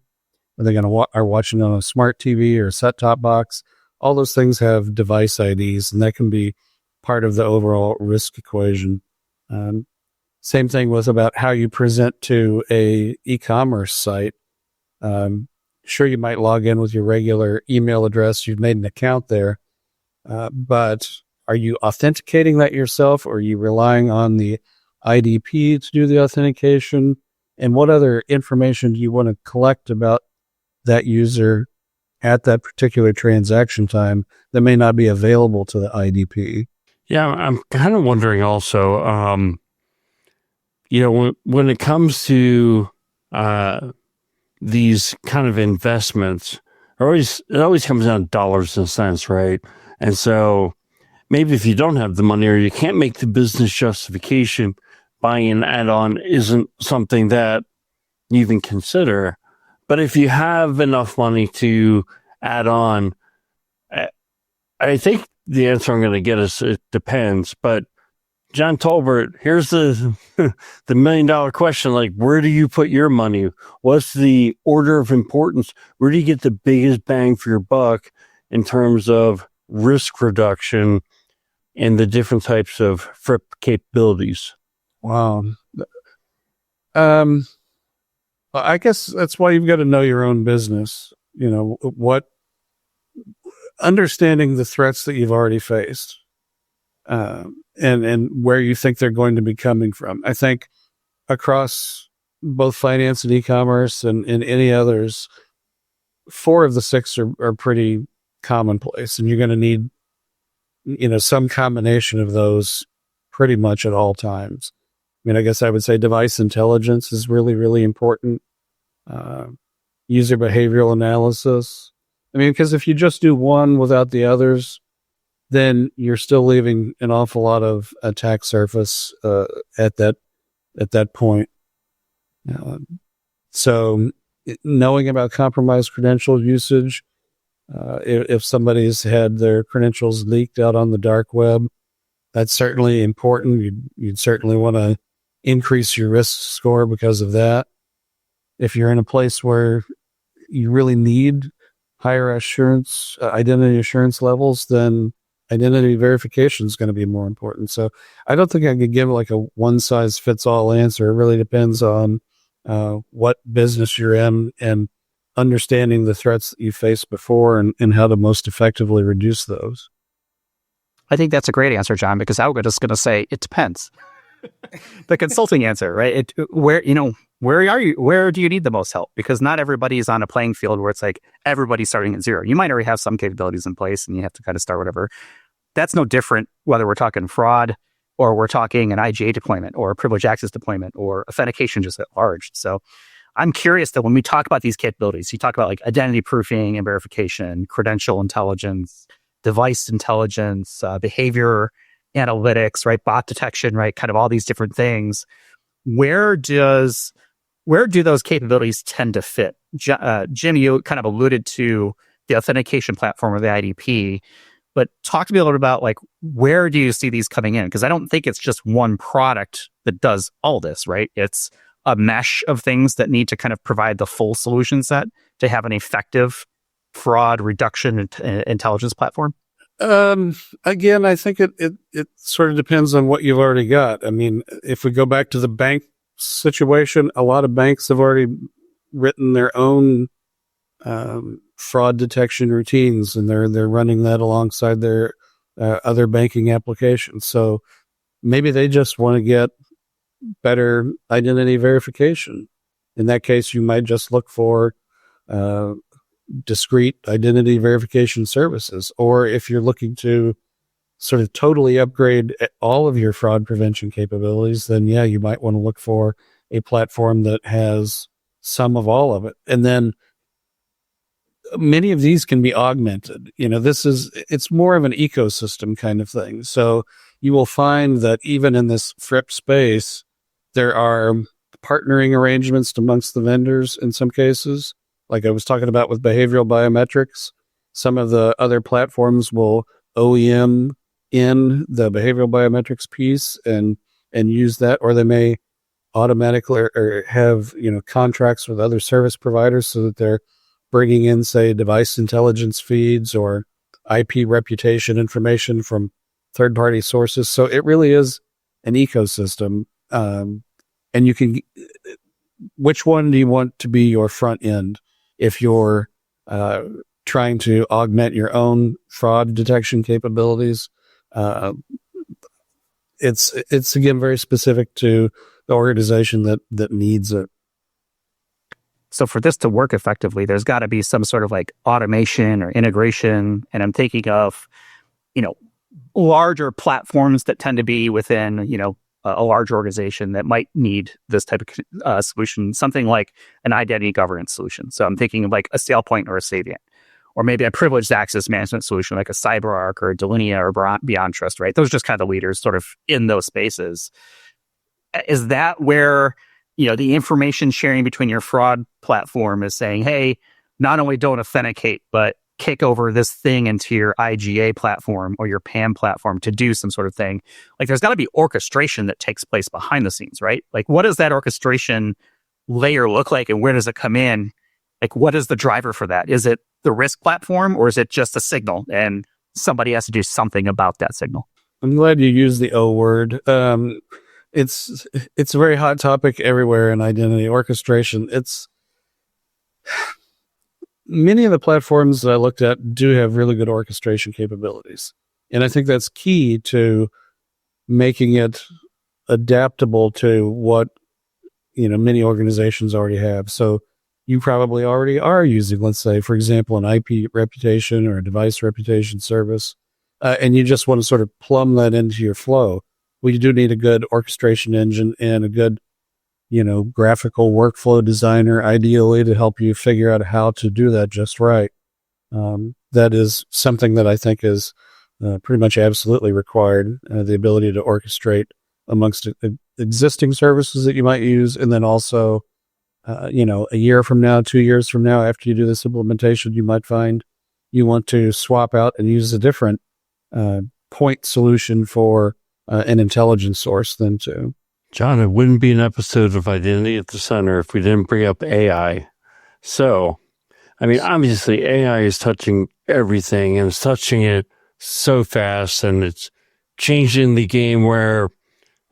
[SPEAKER 4] Are they are watching it on a smart TV or a set-top box? All those things have device IDs, and that can be part of the overall risk equation. Same thing was about how you present to a e-commerce site. Sure, you might log in with your regular email address. You've made an account there, but are you authenticating that yourself, or are you relying on the IDP to do the authentication? And what other information do you want to collect about that user at that particular transaction time that may not be available to the IDP?
[SPEAKER 3] Yeah, I'm kind of wondering also, when it comes to these kind of investments, it always comes down to dollars and cents, right? And so maybe if you don't have the money or you can't make the business justification, buying an add-on isn't something that you even consider. But if you have enough money to add on, I think the answer I'm going to get is it depends. But John Tolbert, here's the $1 million question. Like, where do you put your money? What's the order of importance? Where do you get the biggest bang for your buck in terms of risk reduction and the different types of FRIP capabilities?
[SPEAKER 4] Wow. I guess that's why you've got to know your own business. Understanding the threats that you've already faced, and where you think they're going to be coming from. I think across both finance and e-commerce and any others, 4 of the 6 are pretty commonplace, and you're going to need, some combination of those pretty much at all times. I guess I would say device intelligence is really, really important. User behavioral analysis. Because if you just do one without the others, then you're still leaving an awful lot of attack surface at that point. So knowing about compromised credential usage, if somebody's had their credentials leaked out on the dark web, that's certainly important. You'd certainly want to increase your risk score because of that. If you're in a place where you really need higher assurance, identity assurance levels, then identity verification is going to be more important. So I don't think I could give like a one-size-fits-all answer. It really depends on what business you're in and understanding the threats that you faced before and how to most effectively reduce those.
[SPEAKER 2] I think that's a great answer, John, because I was just going to say it depends. The consulting answer, right? Where are you? Where do you need the most help? Because not everybody is on a playing field where it's like everybody's starting at zero. You might already have some capabilities in place and you have to kind of start whatever. That's no different whether we're talking fraud or we're talking an IGA deployment or a privileged access deployment or authentication just at large. So I'm curious that when we talk about these capabilities, you talk about like identity proofing and verification, credential intelligence, device intelligence, behavior analytics, right? Bot detection, right? Kind of all these different things. Where do those capabilities tend to fit? Jim, you kind of alluded to the authentication platform or the IDP, but talk to me a little bit about like, where do you see these coming in? Because I don't think it's just one product that does all this, right? It's a mesh of things that need to kind of provide the full solution set to have an effective fraud reduction intelligence platform.
[SPEAKER 4] Again, I think it sort of depends on what you've already got. I mean, if we go back to the bank situation, a lot of banks have already written their own fraud detection routines, and they're running that alongside their other banking applications. So maybe they just want to get better identity verification. In that case, you might just look for discrete identity verification services. Or if you're looking to sort of totally upgrade all of your fraud prevention capabilities, then yeah, you might want to look for a platform that has some of all of it. And then many of these can be augmented. It's more of an ecosystem kind of thing. So you will find that even in this FRIP space, there are partnering arrangements amongst the vendors in some cases. Like I was talking about with behavioral biometrics, some of the other platforms will OEM in the behavioral biometrics piece and use that, or they may automatically or have, contracts with other service providers so that they're bringing in, say, device intelligence feeds or IP reputation information from third-party sources. So it really is an ecosystem. And you can, which one do you want to be your front end? If you're trying to augment your own fraud detection capabilities, it's again very specific to the organization that needs it.
[SPEAKER 2] So for this to work effectively, there's got to be some sort of like automation or integration. And I'm thinking of, larger platforms that tend to be within, a large organization that might need this type of solution, something like an identity governance solution. So I'm thinking of like a SailPoint or a Savient, or maybe a privileged access management solution like a CyberArk or a Delinea or Beyond Trust, right? Those are just kind of the leaders sort of in those spaces. Is that where, the information sharing between your fraud platform is saying, hey, not only don't authenticate, but kick over this thing into your IGA platform or your PAM platform to do some sort of thing? Like there's got to be orchestration that takes place behind the scenes, right? Like what does that orchestration layer look like and where does it come in? Like what is the driver for that? Is it the risk platform or is it just a signal and somebody has to do something about that signal?
[SPEAKER 4] I'm glad you used the O word. It's a very hot topic everywhere in identity orchestration. Many of the platforms that I looked at do have really good orchestration capabilities. And I think that's key to making it adaptable to what, many organizations already have. So you probably already are using, let's say, for example, an IP reputation or a device reputation service, and you just want to sort of plumb that into your flow. Well, you do need a good orchestration engine and a good graphical workflow designer, ideally, to help you figure out how to do that just right. That is something that I think is pretty much absolutely required, the ability to orchestrate amongst existing services that you might use. And then also, a year from now, 2 years from now, after you do this implementation, you might find you want to swap out and use a different point solution for an intelligence source then too.
[SPEAKER 3] John, it wouldn't be an episode of Identity at the Center if we didn't bring up AI. So, obviously AI is touching everything and it's touching it so fast and it's changing the game where,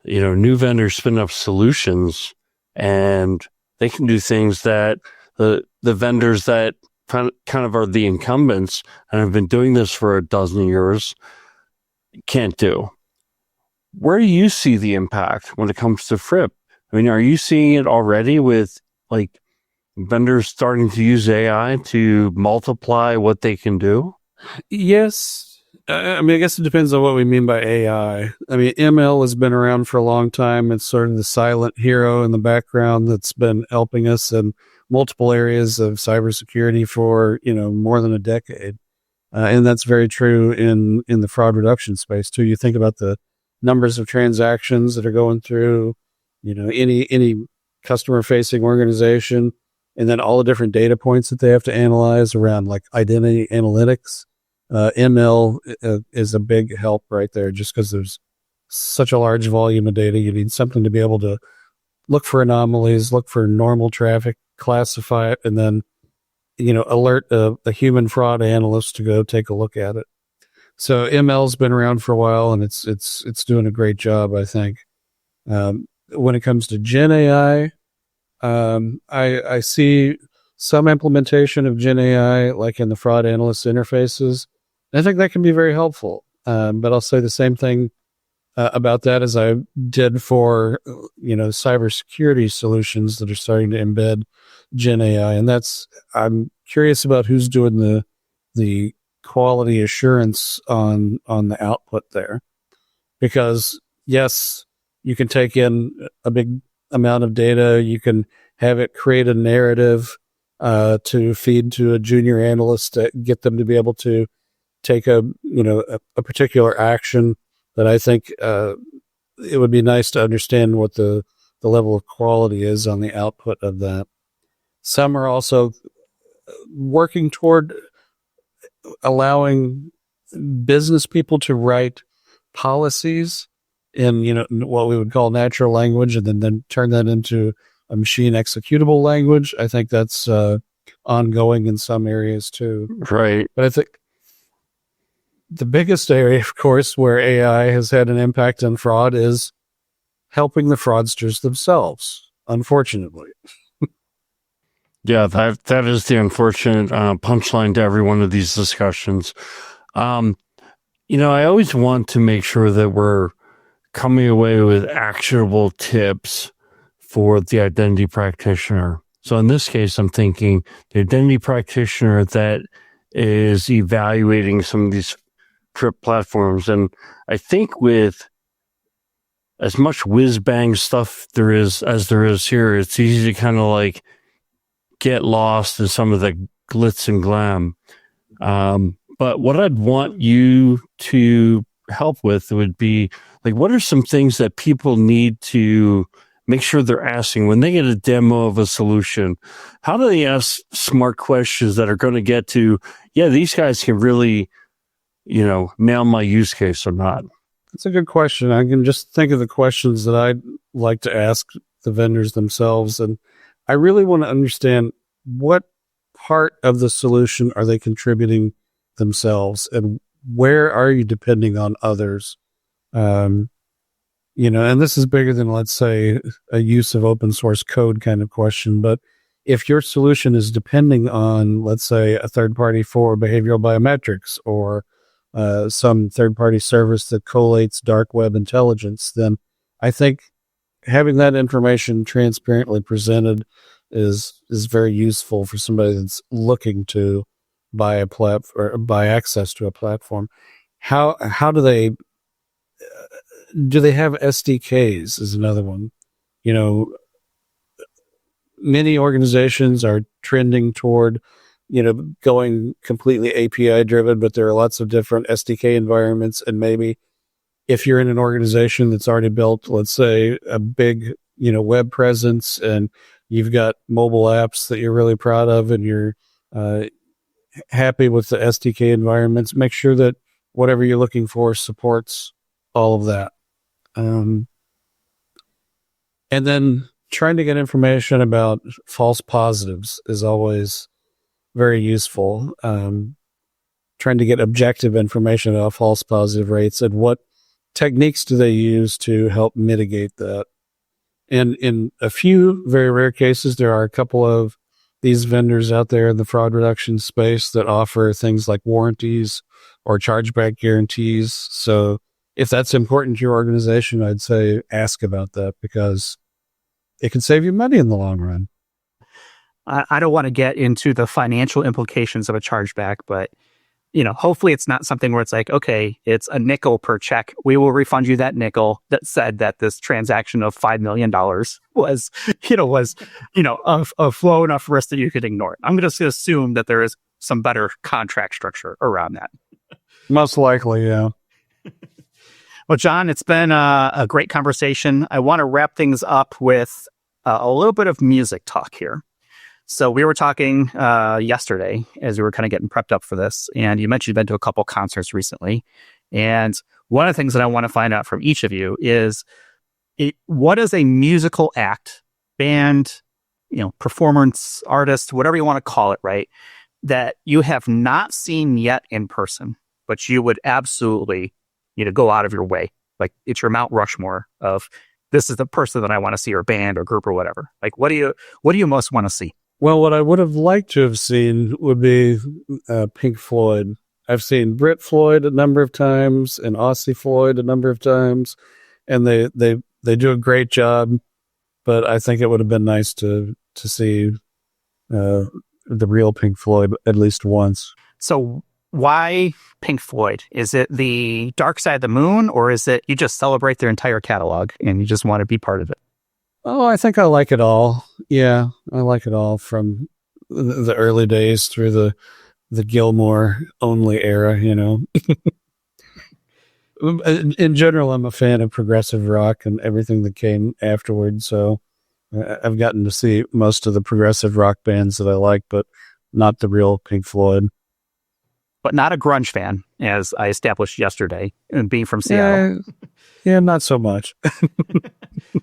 [SPEAKER 3] new vendors spin up solutions and they can do things that the the vendors that kind of are the incumbents and have been doing this for a dozen years can't do. Where do you see the impact when it comes to FRIP? I mean, are you seeing it already with like vendors starting to use AI to multiply what they can do?
[SPEAKER 4] Yes. I mean, I guess it depends on what we mean by AI. I mean, ML has been around for a long time. It's sort of the silent hero in the background that's been helping us in multiple areas of cybersecurity for, more than a decade. And that's very true in the fraud reduction space too. You think about the numbers of transactions that are going through, any customer facing organization, and then all the different data points that they have to analyze around like identity analytics. ML is a big help right there, just because there's such a large volume of data. You need something to be able to look for anomalies, look for normal traffic, classify it, and then, alert a human fraud analyst to go take a look at it. So ML's been around for a while, and it's doing a great job, I think. When it comes to Gen AI, I see some implementation of Gen AI, like in the fraud analyst interfaces. I think that can be very helpful. But I'll say the same thing about that as I did for, cybersecurity solutions that are starting to embed Gen AI. And I'm curious about who's doing the quality assurance on the output there. Because yes, you can take in a big amount of data. You can have it create a narrative to feed to a junior analyst to get them to be able to take a particular action. But I think it would be nice to understand what the level of quality is on the output of that. Some are also working toward allowing business people to write policies in what we would call natural language, and then turn that into a machine executable language. I think that's ongoing in some areas too.
[SPEAKER 3] Right.
[SPEAKER 4] But I think the biggest area, of course, where AI has had an impact on fraud is helping the fraudsters themselves, unfortunately.
[SPEAKER 3] Yeah, that is the unfortunate punchline to every one of these discussions. I always want to make sure that we're coming away with actionable tips for the identity practitioner. So in this case, I'm thinking the identity practitioner that is evaluating some of these FRIP platforms. And I think with as much whiz-bang stuff there is here, it's easy to kind of like get lost in some of the glitz and glam. But what I'd want you to help with would be like, what are some things that people need to make sure they're asking when they get a demo of a solution? How do they ask smart questions that are going to get to, yeah, these guys can really, nail my use case or not?
[SPEAKER 4] That's a good question. I can just think of the questions that I'd like to ask the vendors themselves. And I really want to understand what part of the solution are they contributing themselves, and where are you depending on others? And this is bigger than, let's say, a use of open source code kind of question. But if your solution is depending on, let's say, a third party for behavioral biometrics, or some third party service that collates dark web intelligence, then I think having that information transparently presented is very useful for somebody that's looking to buy buy access to a platform. How do they have SDKs is another one. Many organizations are trending toward, going completely API driven, but there are lots of different SDK environments. And maybe if you're in an organization that's already built, let's say, a big, web presence, and you've got mobile apps that you're really proud of, and you're happy with the SDK environments, make sure that whatever you're looking for supports all of that. And then trying to get information about false positives is always very useful. Trying to get objective information about false positive rates, and what techniques do they use to help mitigate that. And in a few very rare cases, there are a couple of these vendors out there in the fraud reduction space that offer things like warranties or chargeback guarantees. So if that's important to your organization, I'd say ask about that because it can save you money in the long run.
[SPEAKER 2] I don't want to get into the financial implications of a chargeback, but hopefully it's not something where it's like, okay, it's a nickel per check. We will refund you that nickel that said that this transaction of $5 million was a flow enough risk that you could ignore it. I'm going to assume that there is some better contract structure around that.
[SPEAKER 4] Most likely, yeah.
[SPEAKER 2] Well, John, it's been a great conversation. I want to wrap things up with a little bit of music talk here. So we were talking yesterday as we were kind of getting prepped up for this, and you mentioned you've been to a couple concerts recently. And one of the things that I want to find out from each of you is what is a musical act, band, performance, artist, whatever you want to call it, right, that you have not seen yet in person, but you would absolutely go out of your way. Like it's your Mount Rushmore of this is the person that I want to see, or band or group or whatever. Like what do you most want to see?
[SPEAKER 4] Well, what I would have liked to have seen would be Pink Floyd. I've seen Brit Floyd a number of times and Aussie Floyd a number of times, and they do a great job. But I think it would have been nice to see the real Pink Floyd at least once.
[SPEAKER 2] So why Pink Floyd? Is it the Dark Side of the Moon, or is it you just celebrate their entire catalog and you just want to be part of it?
[SPEAKER 4] Oh, I think I like it all. Yeah, I like it all from the early days through the Gilmore only era, In general, I'm a fan of progressive rock and everything that came afterward. So I've gotten to see most of the progressive rock bands that I like, but not the real Pink Floyd.
[SPEAKER 2] But not a grunge fan, as I established yesterday, and being from Seattle.
[SPEAKER 4] Yeah, not so much.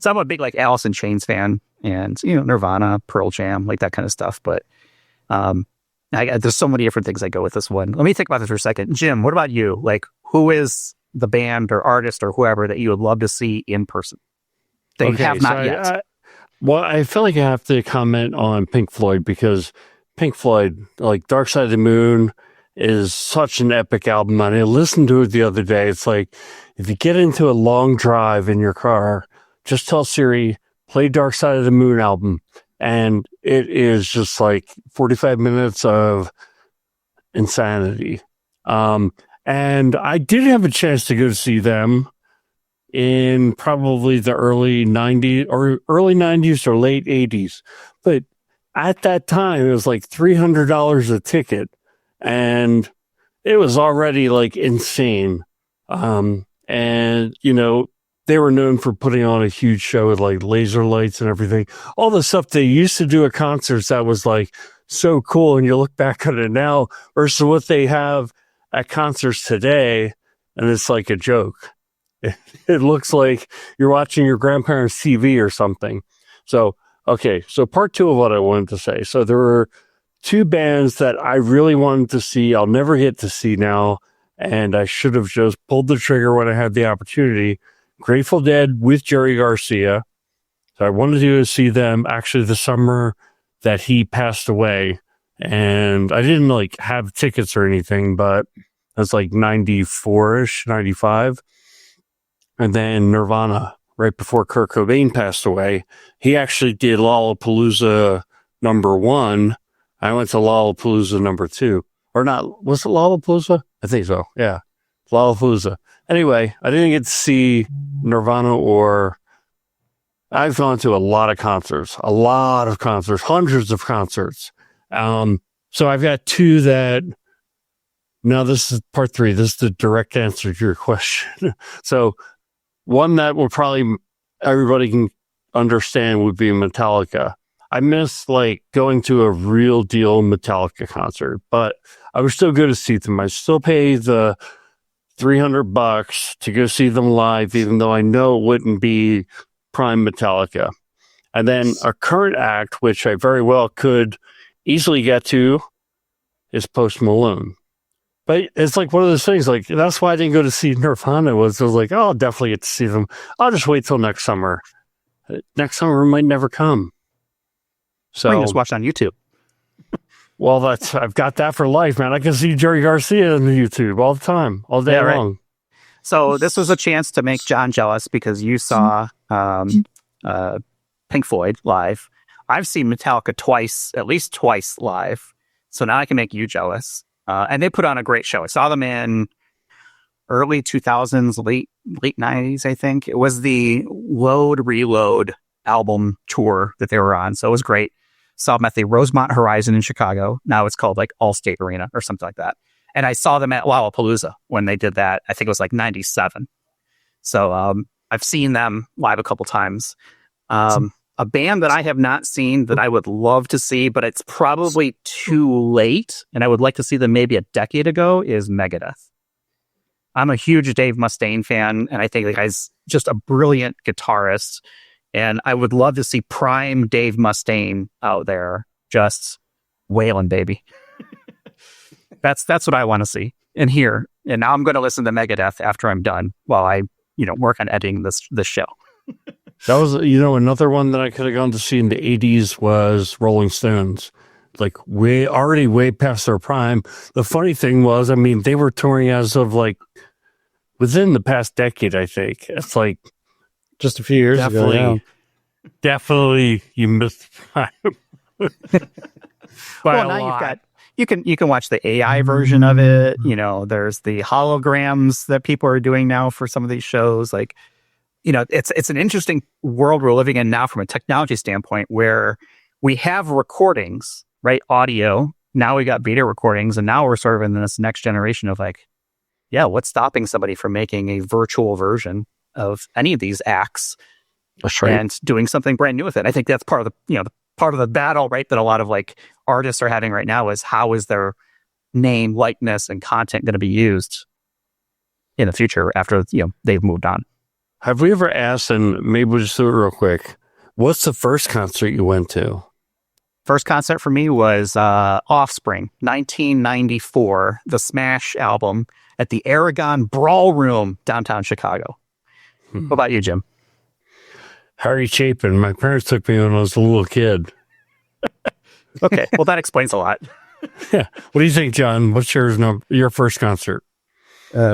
[SPEAKER 2] So I'm a big Alice in Chains fan, and Nirvana, Pearl Jam, like that kind of stuff. But there's so many different things I go with this one. Let me think about this for a second. Jim, what about you? Like, who is the band or artist or whoever that you would love to see in person? They have not yet.
[SPEAKER 3] I feel like I have to comment on Pink Floyd because Pink Floyd, like Dark Side of the Moon, is such an epic album. And I listened to it the other day. It's like, if you get into a long drive in your car, just tell Siri, play Dark Side of the Moon album. And it is just like 45 minutes of insanity. And I did have a chance to go see them in probably the early 90s or late 80s. But at that time, it was like $300 a ticket. And it was already like insane. And, they were known for putting on a huge show with like laser lights and everything. All the stuff they used to do at concerts that was like so cool. And you look back at it now versus what they have at concerts today. And it's like a joke. It looks like you're watching your grandparents' TV or something. So, okay. So part two of what I wanted to say. So there were two bands that I really wanted to see. I'll never get to see now. And I should have just pulled the trigger when I had the opportunity. Grateful Dead with Jerry Garcia. So I wanted to see them actually the summer that he passed away. And I didn't have tickets or anything, but that's like 94-ish, 95. And then Nirvana, right before Kurt Cobain passed away. He actually did Lollapalooza #1. I went to Lollapalooza #2. Or not, was it Lollapalooza? I think so, yeah. Lollapalooza. Anyway, I didn't get to see Nirvana or... I've gone to a lot of concerts, hundreds of concerts. So I've got two that... Now this is part 3. This is the direct answer to your question. So one that will probably everybody can understand would be Metallica. I miss going to a real deal Metallica concert, but I would still go to see them. I still pay the $300 to go see them live, even though I know it wouldn't be prime Metallica. And then a current act, which I very well could easily get to, is Post Malone. But it's like one of those things, that's why I didn't go to see Nirvana, was like, oh, I'll definitely get to see them. I'll just wait till next summer. Next summer might never come. So
[SPEAKER 2] you can just watch on YouTube.
[SPEAKER 3] Well, I've got that for life, man. I can see Jerry Garcia on YouTube all the time, all day long.
[SPEAKER 2] So this was a chance to make John jealous because you saw Pink Floyd live. I've seen Metallica at least twice live. So now I can make you jealous. And they put on a great show. I saw them in early 2000s, late 90s, I think. It was the Load Reload album tour that they were on. So it was great. Saw them at the Rosemont Horizon in Chicago. Now it's called like Allstate Arena or something like that. And I saw them at Lollapalooza when they did that. I think it was like 97. So I've seen them live a couple times. A band that I have not seen that I would love to see, but it's probably too late, and I would like to see them maybe a decade ago, is Megadeth. I'm a huge Dave Mustaine fan, and I think the guy's just a brilliant guitarist. And I would love to see prime Dave Mustaine out there just wailing, baby. That's what I want to see and hear. And now I'm going to listen to Megadeth after I'm done while I, work on editing this show.
[SPEAKER 3] That was, another one that I could have gone to see in the 80s was Rolling Stones. Like way past their prime. The funny thing was, they were touring as of like within the past decade, I think. It's like
[SPEAKER 4] just a few years ago. Yeah.
[SPEAKER 3] Definitely you missed time.
[SPEAKER 2] Well, now you've got you can watch the AI version of it. There's the holograms that people are doing now for some of these shows. Like, it's an interesting world we're living in now from a technology standpoint where we have recordings, right? Audio. Now we got beta recordings, and now we're sort of in this next generation of like, yeah, what's stopping somebody from making a virtual version of any of these acts and doing something brand new with it? I think that's part of the battle, right? That a lot of like artists are having right now is how is their name, likeness, and content going to be used in the future after they've moved on.
[SPEAKER 3] Have we ever asked, and maybe we'll just do it real quick, what's the first concert you went to?
[SPEAKER 2] First concert for me was Offspring, 1994, the Smash album at the Aragon Brawl Room, downtown Chicago. What about you, Jim?
[SPEAKER 3] Harry Chapin. My parents took me when I was a little kid.
[SPEAKER 2] Okay, well, that explains a lot.
[SPEAKER 3] Yeah. What do you think, John? What's your first concert?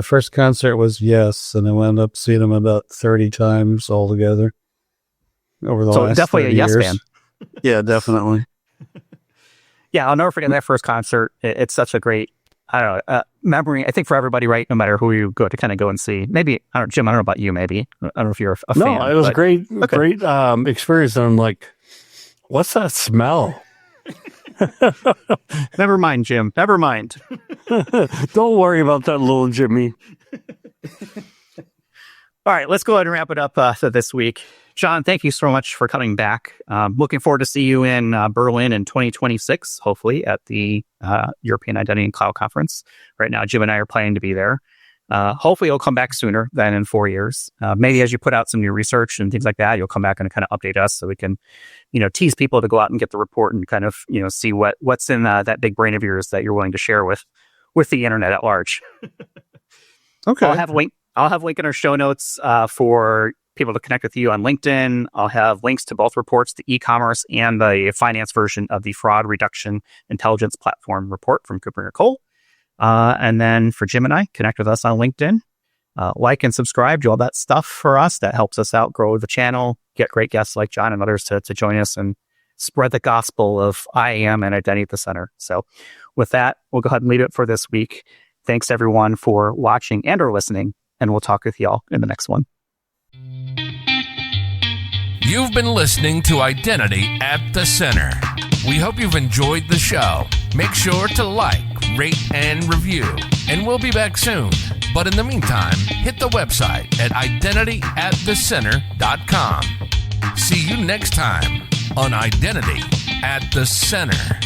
[SPEAKER 4] First concert was Yes, and I wound up seeing them about 30 times altogether over the last
[SPEAKER 2] definitely
[SPEAKER 4] 30
[SPEAKER 2] a Yes
[SPEAKER 4] years.
[SPEAKER 2] fan.
[SPEAKER 4] Yeah, definitely.
[SPEAKER 2] Yeah, I'll never forget that first concert. It's such a great, memory, I think, for everybody, right? No matter who you go to kind of go and see. Maybe, Jim, I don't know about you, maybe. I don't know if you're a fan.
[SPEAKER 3] No, it was a great experience. And I'm like, what's that smell?
[SPEAKER 2] Never mind, Jim. Never mind.
[SPEAKER 3] Don't worry about that, little Jimmy.
[SPEAKER 2] All right, let's go ahead and wrap it up this week. John, thank you so much for coming back. Looking forward to see you in Berlin in 2026, hopefully at the European Identity and Cloud Conference. Right now, Jim and I are planning to be there. Hopefully, you'll come back sooner than in 4 years. Maybe as you put out some new research and things like that, you'll come back and kind of update us so we can, tease people to go out and get the report and kind of, see what's in that big brain of yours that you're willing to share with the internet at large.
[SPEAKER 4] Okay.
[SPEAKER 2] I'll have a link in our show notes for people to connect with you on LinkedIn. I'll have links to both reports, the e-commerce and the finance version of the Fraud Reduction Intelligence Platform report from KuppingerCole. And then for Jim and I, connect with us on LinkedIn. Like and subscribe, do all that stuff for us. That helps us out, grow the channel, get great guests like John and others to join us and spread the gospel of IAM and identity at the center. So with that, we'll go ahead and leave it for this week. Thanks everyone for watching and or listening, and we'll talk with y'all in the next one.
[SPEAKER 1] You've been listening to Identity at the Center. We hope you've enjoyed the show. Make sure to like, rate, and review. And we'll be back soon. But in the meantime, hit the website at identityatthecenter.com. See you next time on Identity at the Center.